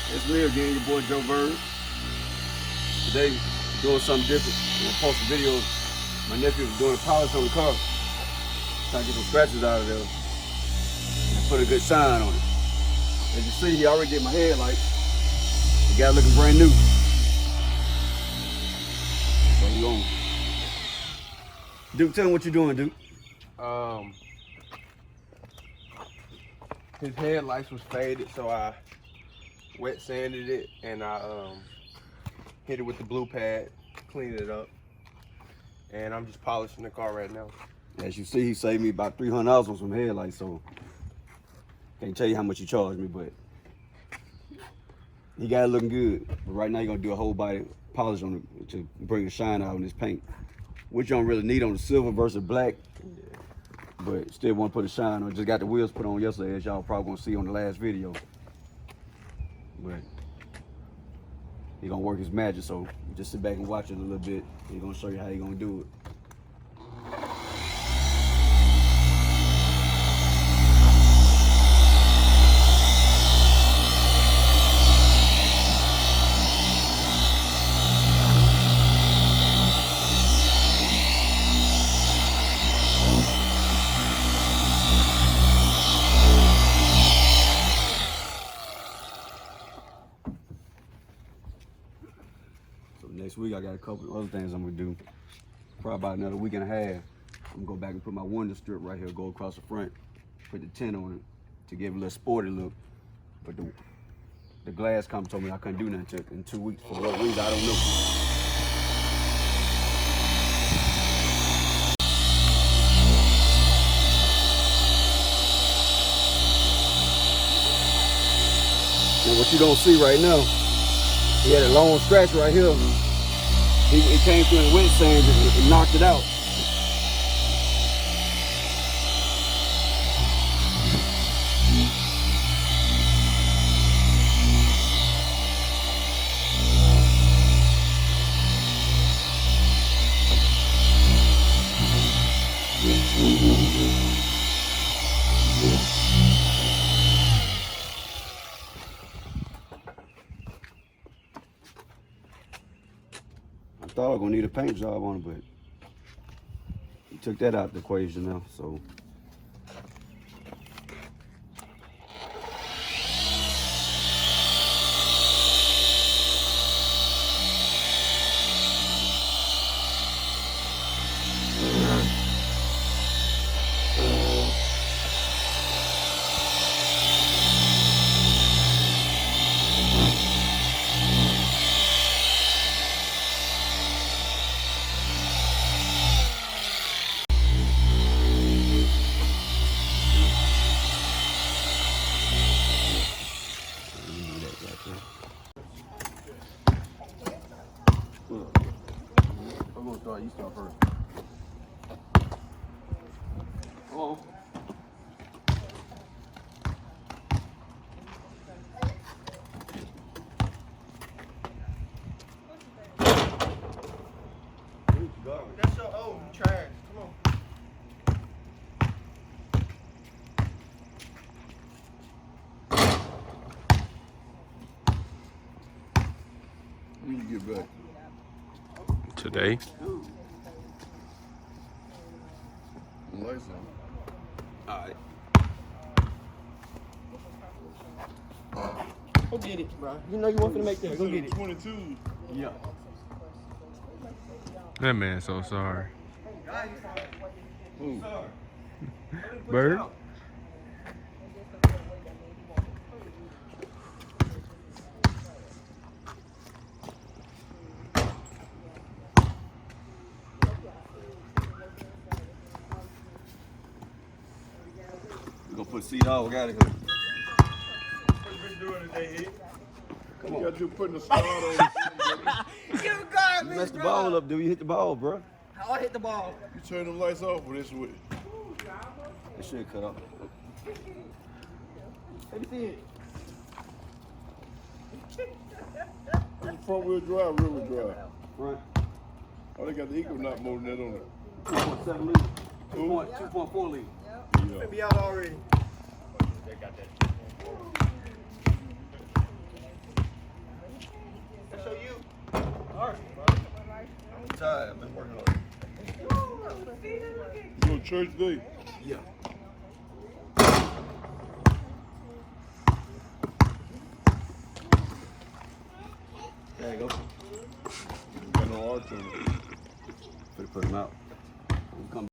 It's me again, your boy Joe Bird. Today, doing something different. I'm gonna post a video of my nephew doing a polish on the car. Trying to get some scratches out of there. And put a good shine on it. As you see, he already did my headlight. The guy looking brand new. So we on. Duke, tell him what you doing, Duke. His headlights was faded, so I wet sanded it and I hit it with the blue pad, cleaned it up, and I'm just polishing the car right now. As you see, he saved me about $300 on some headlights, so can't tell you how much he charged me, but he got it looking good. But right now, you're gonna do a whole body polish on it to bring a shine out on this paint, which you don't really need on the silver versus black. But still want to put a shine on. Just got the wheels put on yesterday, as y'all probably gonna see on the last video. But he gonna work his magic, so just sit back and watch it a little bit. He's gonna show you how he gonna do it. Next week I got a couple of other things I'm gonna do. Probably about another week and a half. I'm gonna go back and put my window strip right here, go across the front, put the tint on it to give it a little sporty look. But the glass company told me I couldn't do nothing in 2 weeks. For what reason, I don't know. Now what you don't see right now, he had a long scratch right here. He came through and wet sand and knocked it out. I thought I was gonna need a paint job on it, but he took that out of the equation now, so. I'm gonna start. You start first. Oh. That's your old trash. Come on. When you get back. Today. Lights on. All right. Go get it, bro. You know you want to make that. Go get it. 22. Yeah. That man so sorry. Ooh. Bird? We're gonna put C-Dog out of here. What you been doing today, Come on. You got you putting the start on. Give a guard, You man. messed the ball up, dude. You hit the ball, bro. How I hit the ball. You turn them lights off with this way. It should cut off. Let me see it. Front wheel drive, rear wheel drive. Right. Oh, they got the Equinox motor net on it. 2.7 liters. Who? 2.4 liters. Yeah. Be out already. They got that. tired. I've been working on it. You go to church today? Yeah. There you go. Got no arch on it. Put them out. Come